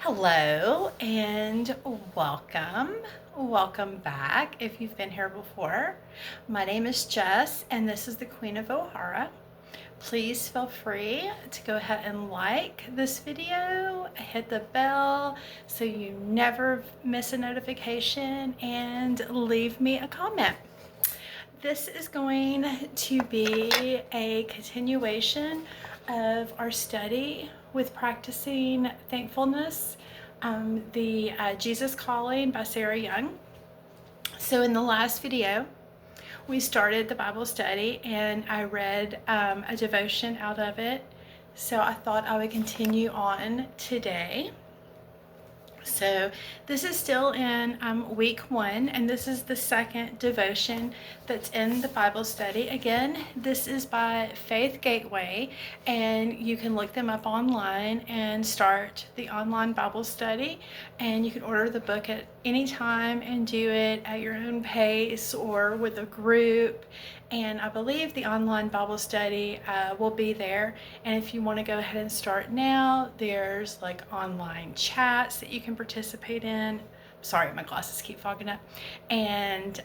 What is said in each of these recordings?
Hello and welcome. Welcome back if you've been here before. My name is Jess and this is the Queen of O'Hara. Please feel free to go ahead and like this video, hit the bell so you never miss a notification, and leave me a comment. This is going to be a continuation of our study with practicing thankfulness, the Jesus Calling by Sarah Young. So in the last video, we started the Bible study and I read a devotion out of it. So I thought I would continue on today. So this is still in week 1, and this is the second devotion that's in the Bible study. Again, this is by Faith Gateway, and you can look them up online and start the online Bible study, and you can order the book at any time and do it at your own pace or with a group. And I believe the online Bible study will be there. And if you want to go ahead and start now, there's like online chats that you can participate in. Sorry, my glasses keep fogging up. And,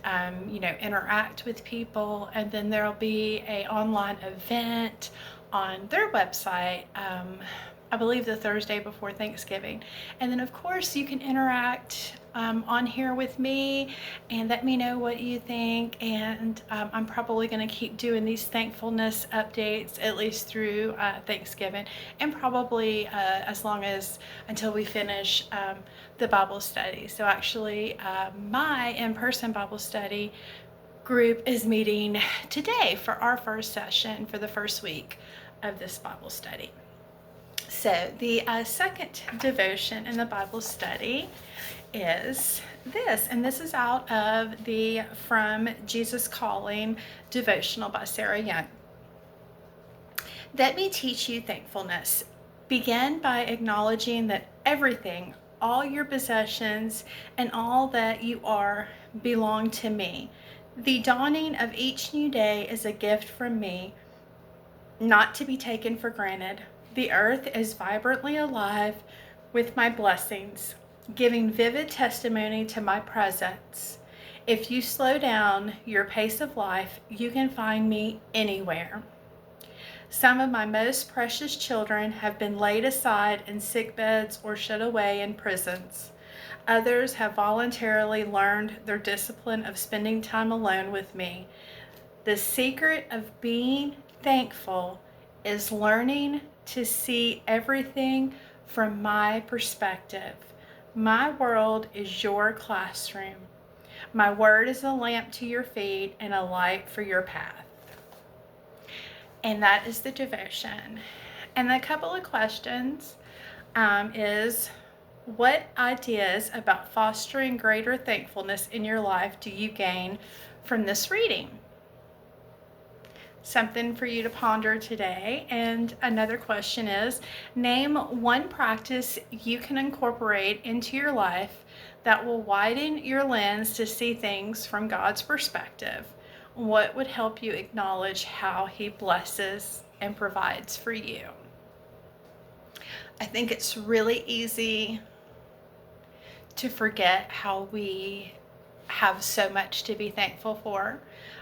interact with people. And then there'll be an online event on their website, I believe the Thursday before Thanksgiving. And then, of course, you can interact on here with me and let me know what you think. And I'm probably going to keep doing these thankfulness updates at least through Thanksgiving, and probably as long as until we finish the Bible study. So actually, my in-person Bible study group is meeting today for our first session for the first week of this Bible study. So the second devotion in the Bible study is this, and this is out of the From Jesus Calling devotional by Sarah Young. Let me teach you thankfulness. Begin by acknowledging that everything, all your possessions, and all that you are belong to me. The dawning of each new day is a gift from me, not to be taken for granted. The earth is vibrantly alive with my blessings, giving vivid testimony to my presence. If you slow down your pace of life, you can find me anywhere. Some of my most precious children have been laid aside in sick beds or shut away in prisons. Others have voluntarily learned their discipline of spending time alone with me. The secret of being thankful is learning to see everything from my perspective. My world is your classroom. My word is a lamp to your feet and a light for your path. And that is the devotion. And a couple of questions is, what ideas about fostering greater thankfulness in your life do you gain from this reading? Something for you to ponder today. And another question is, name one practice you can incorporate into your life that will widen your lens to see things from God's perspective. What would help you acknowledge how He blesses and provides for you? I think it's really easy to forget how we have so much to be thankful for,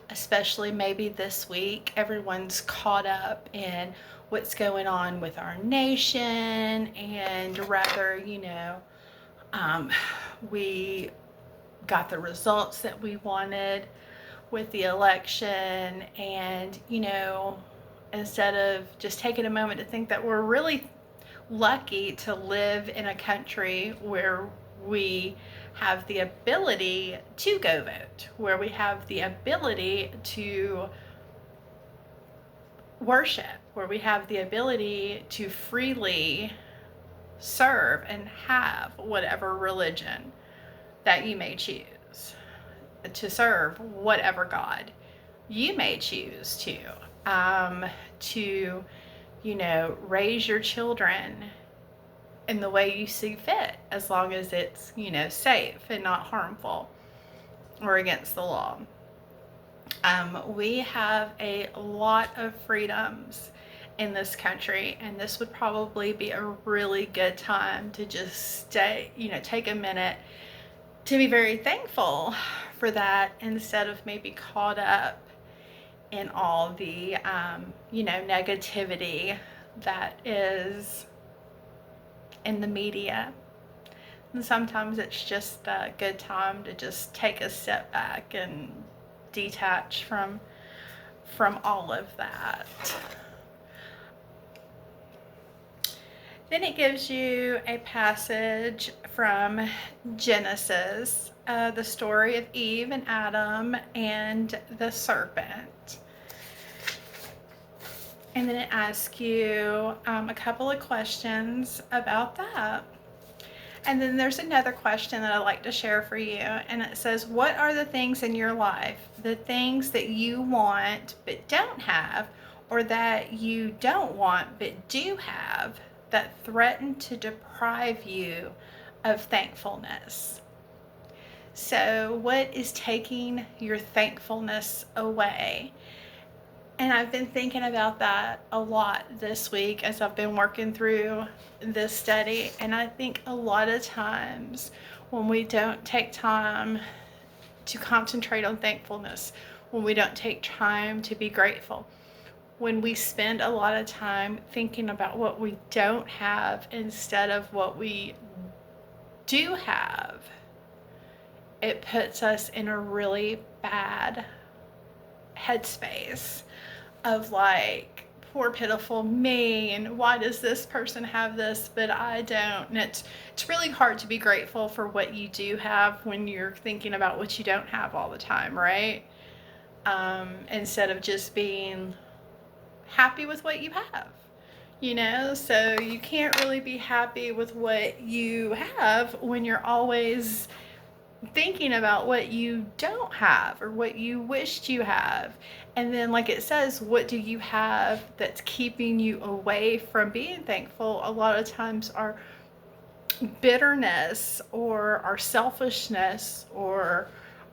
especially maybe this week. Everyone's caught up in what's going on with our nation, and rather, we got the results that we wanted with the election, and instead of just taking a moment to think that we're really lucky to live in a country where we have the ability to go vote, where we have the ability to worship, where we have the ability to freely serve and have whatever religion that you may choose, to serve whatever God you may choose to raise your children in the way you see fit, as long as it's, safe and not harmful or against the law. We have a lot of freedoms in this country, and this would probably be a really good time to just take a minute to be very thankful for that, instead of maybe caught up in all the negativity that is in the media. And sometimes it's just a good time to just take a step back and detach from all of that. Then it gives you a passage from Genesis, the story of Eve and Adam and the serpent. And then it asks you a couple of questions about that. And then there's another question that I'd like to share for you. And it says, what are the things in your life, the things that you want but don't have, or that you don't want but do have, that threaten to deprive you of thankfulness? So what is taking your thankfulness away? And I've been thinking about that a lot this week as I've been working through this study. And I think a lot of times when we don't take time to concentrate on thankfulness, when we don't take time to be grateful, when we spend a lot of time thinking about what we don't have instead of what we do have, it puts us in a really bad headspace of like, poor pitiful me, and why does this person have this but I don't? And it's really hard to be grateful for what you do have when you're thinking about what you don't have all the time, right? Instead of just being happy with what you have, so you can't really be happy with what you have when you're always thinking about what you don't have or what you wished you have. And then, like it says, what do you have that's keeping you away from being thankful? A lot of times our bitterness or our selfishness or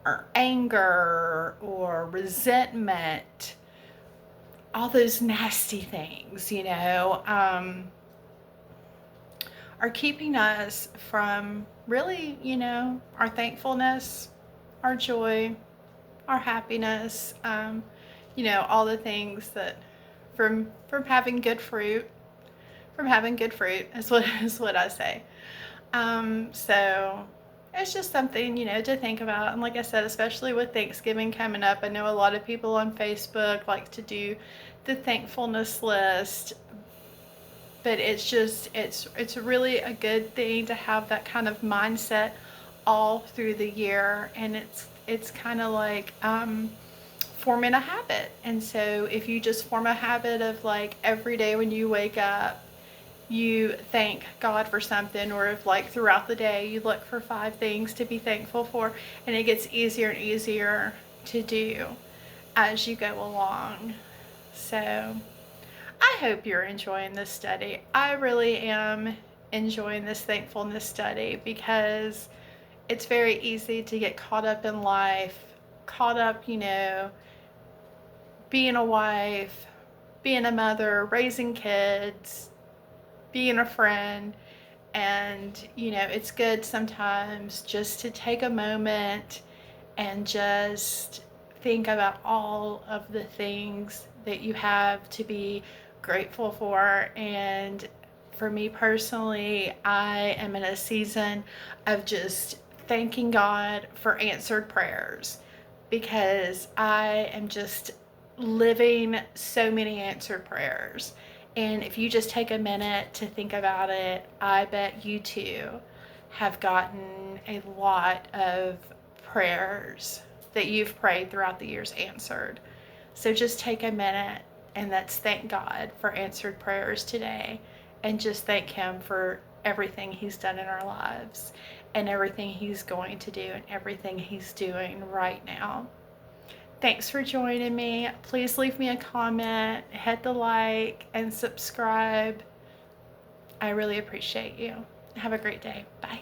our anger or resentment, all those nasty things, are keeping us from really, our thankfulness, our joy, our happiness, all the things that from having good fruit, is what I say. So it's just something, to think about. And like I said, especially with Thanksgiving coming up, I know a lot of people on Facebook like to do the thankfulness list, but it's really a good thing to have that kind of mindset all through the year. And it's kind of like forming a habit. And so if you just form a habit of like every day when you wake up, you thank God for something, or if like throughout the day you look for 5 things to be thankful for, and it gets easier and easier to do as you go along. So I hope you're enjoying this study. I really am enjoying this thankfulness study, because it's very easy to get caught up in life, being a wife, being a mother, raising kids, being a friend. And, it's good sometimes just to take a moment and just think about all of the things that you have to be grateful for. And for me personally, I am in a season of just thanking God for answered prayers, because I am just living so many answered prayers. And if you just take a minute to think about it, I bet you too have gotten a lot of prayers that you've prayed throughout the years answered. So just take a minute and let's thank God for answered prayers today, and just thank Him for everything He's done in our lives and everything He's going to do and everything He's doing right now. Thanks for joining me. Please leave me a comment, hit the like, and subscribe. I really appreciate you. Have a great day. Bye.